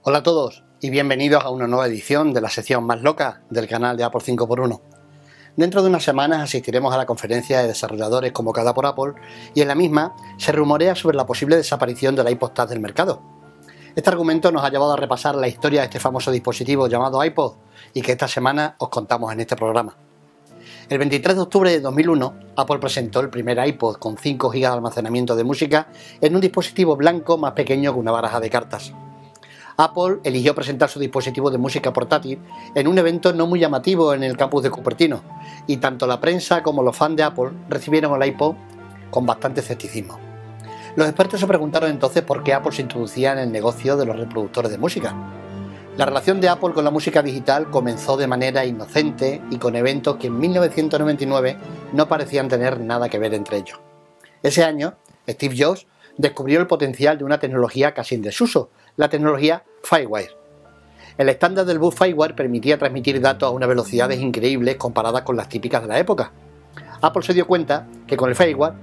Hola a todos y bienvenidos a una nueva edición de la sección más loca del canal de Apple 5x1. Dentro de unas semanas asistiremos a la conferencia de desarrolladores convocada por Apple y en la misma se rumorea sobre la posible desaparición del iPod Touch del mercado. Este argumento nos ha llevado a repasar la historia de este famoso dispositivo llamado iPod y que esta semana os contamos en este programa. El 23 de octubre de 2001, Apple presentó el primer iPod con 5 GB de almacenamiento de música en un dispositivo blanco más pequeño que una baraja de cartas. Apple eligió presentar su dispositivo de música portátil en un evento no muy llamativo en el campus de Cupertino, y tanto la prensa como los fans de Apple recibieron el iPod con bastante escepticismo. Los expertos se preguntaron entonces por qué Apple se introducía en el negocio de los reproductores de música. La relación de Apple con la música digital comenzó de manera inocente y con eventos que en 1999 no parecían tener nada que ver entre ellos. Ese año, Steve Jobs descubrió el potencial de una tecnología casi en desuso, la tecnología FireWire. El estándar del bus FireWire permitía transmitir datos a unas velocidades increíbles comparadas con las típicas de la época. Apple se dio cuenta que con el FireWire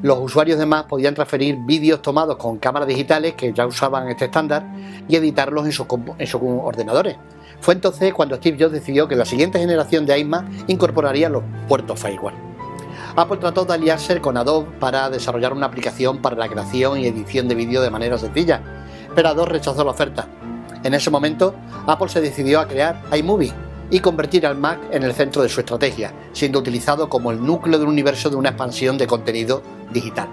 los usuarios de Mac podían transferir vídeos tomados con cámaras digitales que ya usaban este estándar y editarlos en sus ordenadores. Fue entonces cuando Steve Jobs decidió que la siguiente generación de iMac incorporaría los puertos FireWire. Apple trató de aliarse con Adobe para desarrollar una aplicación para la creación y edición de vídeo de manera sencilla, pero Adobe rechazó la oferta. En ese momento, Apple se decidió a crear iMovie y convertir al Mac en el centro de su estrategia, siendo utilizado como el núcleo del universo de una expansión de contenido digital.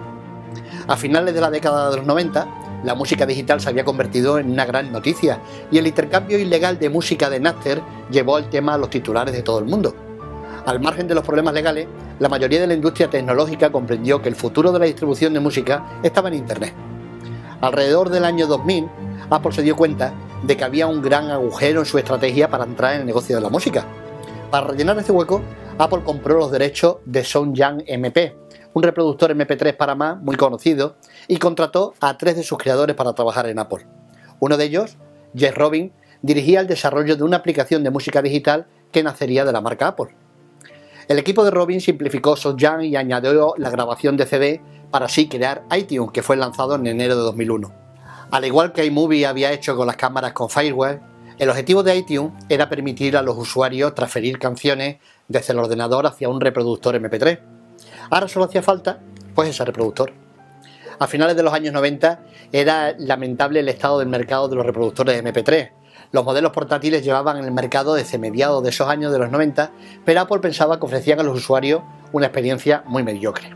A finales de la década de los 90, la música digital se había convertido en una gran noticia y el intercambio ilegal de música de Napster llevó el tema a los titulares de todo el mundo. Al margen de los problemas legales, la mayoría de la industria tecnológica comprendió que el futuro de la distribución de música estaba en Internet. Alrededor del año 2000, Apple se dio cuenta de que había un gran agujero en su estrategia para entrar en el negocio de la música. Para rellenar este hueco, Apple compró los derechos de SoundYam MP, un reproductor MP3 para Mac muy conocido, y contrató a 3 de sus creadores para trabajar en Apple. Uno de ellos, Jez Robin, dirigía el desarrollo de una aplicación de música digital que nacería de la marca Apple. El equipo de Robin simplificó SoundYam y añadió la grabación de CD para así crear iTunes, que fue lanzado en enero de 2001. Al igual que iMovie había hecho con las cámaras con FireWire, el objetivo de iTunes era permitir a los usuarios transferir canciones desde el ordenador hacia un reproductor MP3. Ahora solo hacía falta, pues, ese reproductor. A finales de los años 90 era lamentable el estado del mercado de los reproductores MP3. Los modelos portátiles llevaban en el mercado desde mediados de esos años de los 90, pero Apple pensaba que ofrecían a los usuarios una experiencia muy mediocre.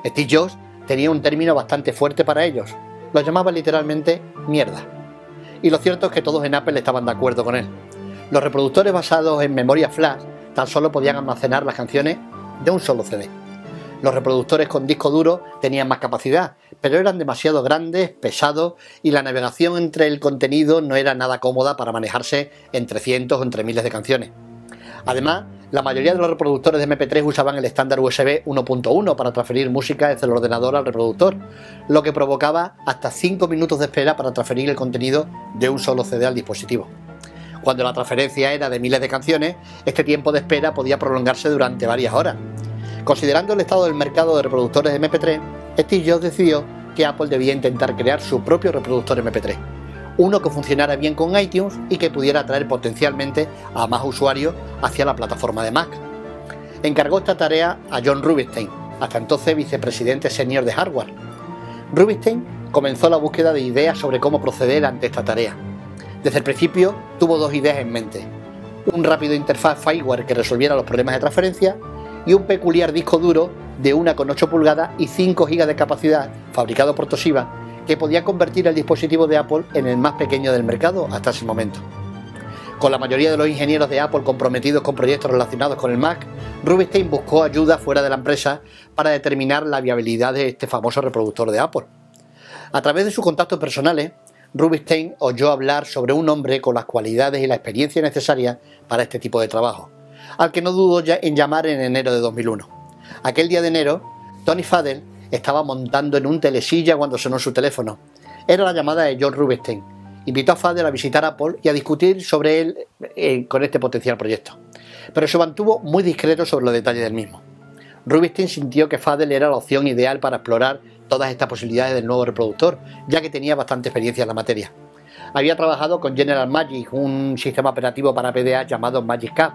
Steve Jobs tenía un término bastante fuerte para ellos, lo llamaba literalmente mierda. Y lo cierto es que todos en Apple estaban de acuerdo con él. Los reproductores basados en memoria flash tan solo podían almacenar las canciones de un solo CD. Los reproductores con disco duro tenían más capacidad, pero eran demasiado grandes, pesados y la navegación entre el contenido no era nada cómoda para manejarse entre cientos o entre miles de canciones. Además, la mayoría de los reproductores de MP3 usaban el estándar USB 1.1 para transferir música desde el ordenador al reproductor, lo que provocaba hasta 5 minutos de espera para transferir el contenido de un solo CD al dispositivo. Cuando la transferencia era de miles de canciones, este tiempo de espera podía prolongarse durante varias horas. Considerando el estado del mercado de reproductores de MP3, Steve Jobs decidió que Apple debía intentar crear su propio reproductor MP3, uno que funcionara bien con iTunes y que pudiera atraer potencialmente a más usuarios hacia la plataforma de Mac. Encargó esta tarea a John Rubinstein, hasta entonces vicepresidente senior de hardware. Rubinstein comenzó la búsqueda de ideas sobre cómo proceder ante esta tarea. Desde el principio tuvo 2 ideas en mente: un rápido interfaz FireWire que resolviera los problemas de transferencia y un peculiar disco duro de 1,8 pulgadas y 5 GB de capacidad, fabricado por Toshiba, que podía convertir el dispositivo de Apple en el más pequeño del mercado hasta ese momento. Con la mayoría de los ingenieros de Apple comprometidos con proyectos relacionados con el Mac, Rubinstein buscó ayuda fuera de la empresa para determinar la viabilidad de este famoso reproductor de Apple. A través de sus contactos personales, Rubinstein oyó hablar sobre un hombre con las cualidades y la experiencia necesarias para este tipo de trabajo, al que no dudó en llamar en enero de 2001. Aquel día de enero, Tony Fadell estaba montando en un telesilla cuando sonó su teléfono. Era la llamada de John Rubinstein. Invitó a Fadell a visitar Apple y a discutir sobre él con este potencial proyecto, pero se mantuvo muy discreto sobre los detalles del mismo. Rubinstein sintió que Fadell era la opción ideal para explorar todas estas posibilidades del nuevo reproductor, ya que tenía bastante experiencia en la materia. Había trabajado con General Magic, un sistema operativo para PDA llamado Magic Cap,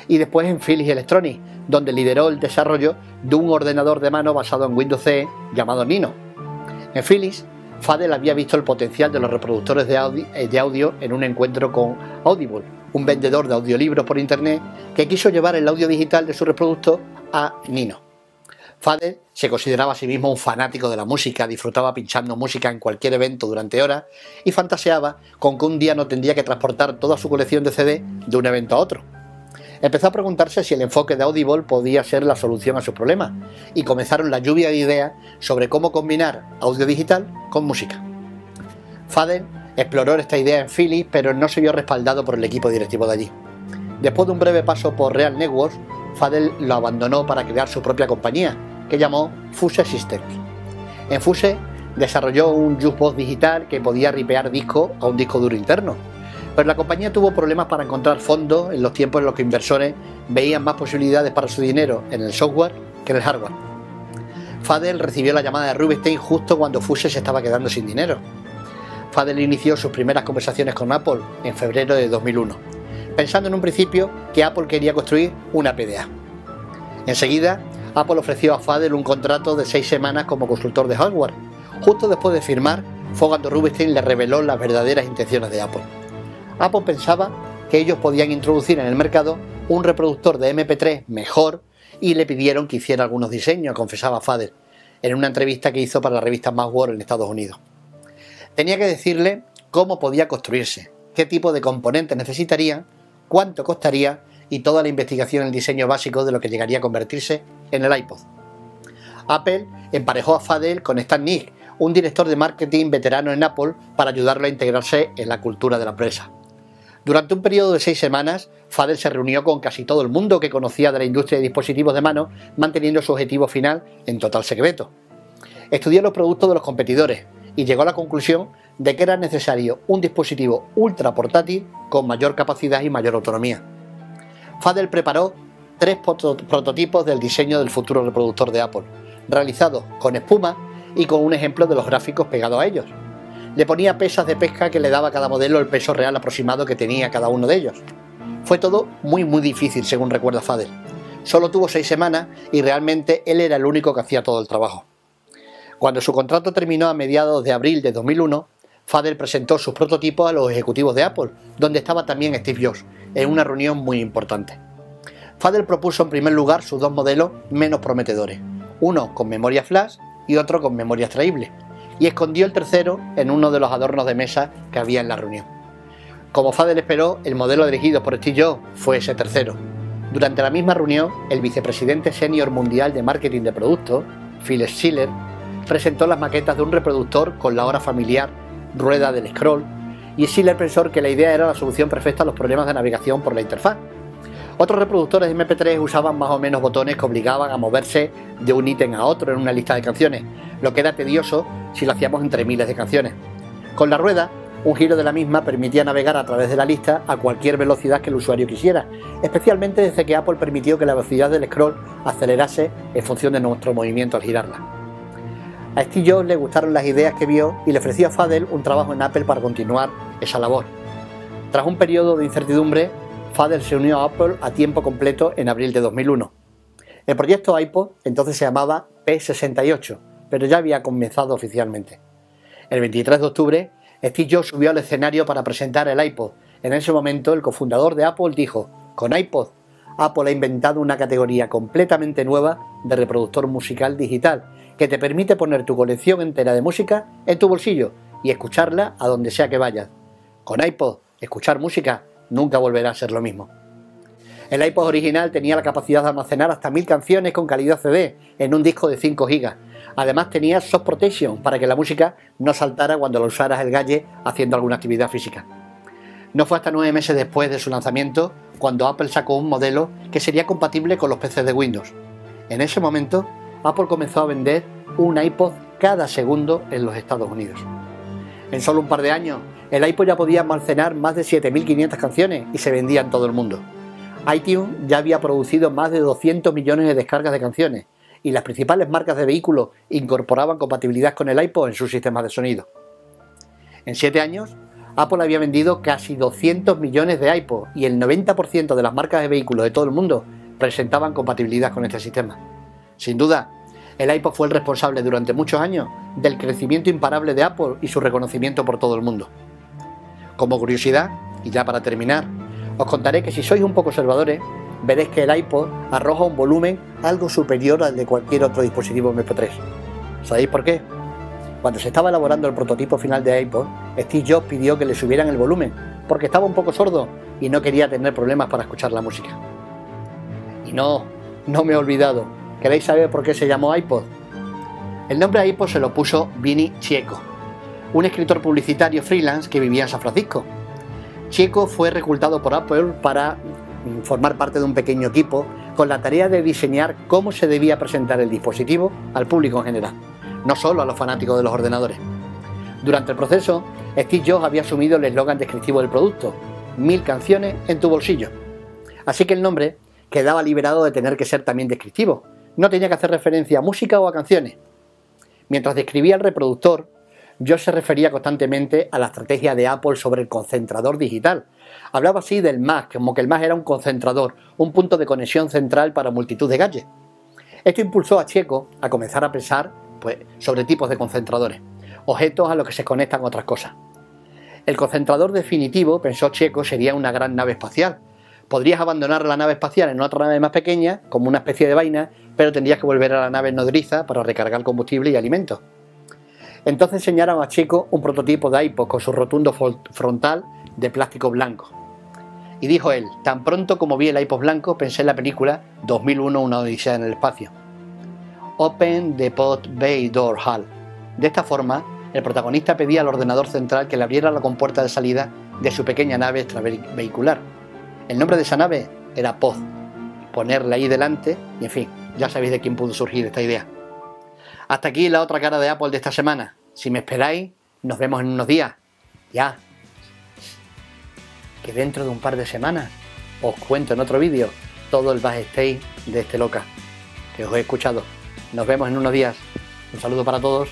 y después en Philips Electronics, donde lideró el desarrollo de un ordenador de mano basado en Windows CE llamado Nino. En Philips, Fadel había visto el potencial de los reproductores de audio en un encuentro con Audible, un vendedor de audiolibros por internet que quiso llevar el audio digital de su reproductor a Nino. Fadel se consideraba a sí mismo un fanático de la música, disfrutaba pinchando música en cualquier evento durante horas y fantaseaba con que un día no tendría que transportar toda su colección de CD de un evento a otro. Empezó a preguntarse si el enfoque de Audible podía ser la solución a sus problemas y comenzaron la lluvia de ideas sobre cómo combinar audio digital con música. Fadel exploró esta idea en Philips, pero no se vio respaldado por el equipo directivo de allí. Después de un breve paso por Real Networks, Fadel lo abandonó para crear su propia compañía, que llamó Fuse Systems. En Fuse desarrolló un jukebox digital que podía ripear discos a un disco duro interno, pero la compañía tuvo problemas para encontrar fondos en los tiempos en los que inversores veían más posibilidades para su dinero en el software que en el hardware. Fadel recibió la llamada de Rubinstein justo cuando Fuse se estaba quedando sin dinero. Fadel inició sus primeras conversaciones con Apple en febrero de 2001, pensando en un principio que Apple quería construir una PDA. Enseguida, Apple ofreció a Fadel un contrato de 6 semanas como consultor de hardware. Justo después de firmar, fue cuando Rubinstein le reveló las verdaderas intenciones de Apple. Apple pensaba que ellos podían introducir en el mercado un reproductor de MP3 mejor y le pidieron que hiciera algunos diseños, confesaba Fadel, en una entrevista que hizo para la revista Macworld en Estados Unidos. Tenía que decirle cómo podía construirse, qué tipo de componentes necesitaría, cuánto costaría y toda la investigación en el diseño básico de lo que llegaría a convertirse en el iPod. Apple emparejó a Fadel con Stan Nick, un director de marketing veterano en Apple, para ayudarlo a integrarse en la cultura de la empresa. Durante un periodo de 6 semanas, Fadel se reunió con casi todo el mundo que conocía de la industria de dispositivos de mano, manteniendo su objetivo final en total secreto. Estudió los productos de los competidores y llegó a la conclusión de que era necesario un dispositivo ultra portátil con mayor capacidad y mayor autonomía. Fadel preparó 3 prototipos del diseño del futuro reproductor de Apple, realizados con espuma y con un ejemplo de los gráficos pegados a ellos. Le ponía pesas de pesca que le daba a cada modelo el peso real aproximado que tenía cada uno de ellos. Fue todo muy difícil, según recuerda Fadel. Solo tuvo 6 semanas y realmente él era el único que hacía todo el trabajo. Cuando su contrato terminó a mediados de abril de 2001, Fadel presentó sus prototipos a los ejecutivos de Apple, donde estaba también Steve Jobs, en una reunión muy importante. Fadel propuso en primer lugar sus 2 modelos menos prometedores, uno con memoria flash y otro con memoria extraíble, y escondió el tercero en uno de los adornos de mesa que había en la reunión. Como Fadel esperó, el modelo elegido por Steve Jobs fue ese tercero. Durante la misma reunión, el vicepresidente senior mundial de marketing de productos, Phil Schiller, presentó las maquetas de un reproductor con la hora familiar, rueda del scroll, y Schiller pensó que la idea era la solución perfecta a los problemas de navegación por la interfaz. Otros reproductores de MP3 usaban más o menos botones que obligaban a moverse de un ítem a otro en una lista de canciones, lo que era tedioso si lo hacíamos entre miles de canciones. Con la rueda, un giro de la misma permitía navegar a través de la lista a cualquier velocidad que el usuario quisiera, especialmente desde que Apple permitió que la velocidad del scroll acelerase en función de nuestro movimiento al girarla. A Steve Jobs le gustaron las ideas que vio y le ofreció a Fadel un trabajo en Apple para continuar esa labor. Tras un periodo de incertidumbre, Fadel se unió a Apple a tiempo completo en abril de 2001. El proyecto iPod entonces se llamaba P68, pero ya había comenzado oficialmente. El 23 de octubre, Steve Jobs subió al escenario para presentar el iPod. En ese momento, el cofundador de Apple dijo: "Con iPod, Apple ha inventado una categoría completamente nueva de reproductor musical digital que te permite poner tu colección entera de música en tu bolsillo y escucharla a donde sea que vayas. Con iPod, escuchar música nunca volverá a ser lo mismo". El iPod original tenía la capacidad de almacenar hasta 1000 canciones con calidad CD en un disco de 5 GB. Además tenía Soft Protection para que la música no saltara cuando lo usaras el gadget haciendo alguna actividad física. No fue hasta 9 meses después de su lanzamiento cuando Apple sacó un modelo que sería compatible con los PCs de Windows. En ese momento, Apple comenzó a vender un iPod cada segundo en los Estados Unidos. En solo un par de años, el iPod ya podía almacenar más de 7500 canciones y se vendía en todo el mundo. iTunes ya había producido más de 200 millones de descargas de canciones y las principales marcas de vehículos incorporaban compatibilidad con el iPod en sus sistemas de sonido. En 7 años, Apple había vendido casi 200 millones de iPod y el 90% de las marcas de vehículos de todo el mundo presentaban compatibilidad con este sistema. Sin duda, el iPod fue el responsable durante muchos años del crecimiento imparable de Apple y su reconocimiento por todo el mundo. Como curiosidad, y ya para terminar, os contaré que si sois un poco observadores, veréis que el iPod arroja un volumen algo superior al de cualquier otro dispositivo MP3. ¿Sabéis por qué? Cuando se estaba elaborando el prototipo final de iPod, Steve Jobs pidió que le subieran el volumen, porque estaba un poco sordo y no quería tener problemas para escuchar la música. Y no me he olvidado. ¿Queréis saber por qué se llamó iPod? El nombre iPod se lo puso Vinny Chieco, un escritor publicitario freelance que vivía en San Francisco. Chieco fue reclutado por Apple para formar parte de un pequeño equipo con la tarea de diseñar cómo se debía presentar el dispositivo al público en general, no solo a los fanáticos de los ordenadores. Durante el proceso, Steve Jobs había asumido el eslogan descriptivo del producto: 1000 canciones en tu bolsillo. Así que el nombre quedaba liberado de tener que ser también descriptivo. No tenía que hacer referencia a música o a canciones. Mientras describía el reproductor, Jobs se refería constantemente a la estrategia de Apple sobre el concentrador digital. Hablaba así del Mac, como que el Mac era un concentrador, un punto de conexión central para multitud de gadgets. Esto impulsó a Chieco a comenzar a pensar sobre tipos de concentradores, objetos a los que se conectan otras cosas. El concentrador definitivo, pensó Chieco, sería una gran nave espacial. Podrías abandonar la nave espacial en otra nave más pequeña, como una especie de vaina, pero tendrías que volver a la nave nodriza para recargar combustible y alimentos. Entonces enseñaron a Chieco un prototipo de iPod con su rotundo frontal de plástico blanco. Y dijo él: tan pronto como vi el iPod blanco, pensé en la película 2001, una odisea en el espacio. Open the pod bay door, Hal. De esta forma, el protagonista pedía al ordenador central que le abriera la compuerta de salida de su pequeña nave extravehicular. El nombre de esa nave era Pod. Ponerla ahí delante y, en fin, ya sabéis de quién pudo surgir esta idea. Hasta aquí la otra cara de Apple de esta semana. Si me esperáis, nos vemos en unos días. Ya. Que dentro de un par de semanas os cuento en otro vídeo todo el backstage de este loca que os he escuchado. Nos vemos en unos días. Un saludo para todos.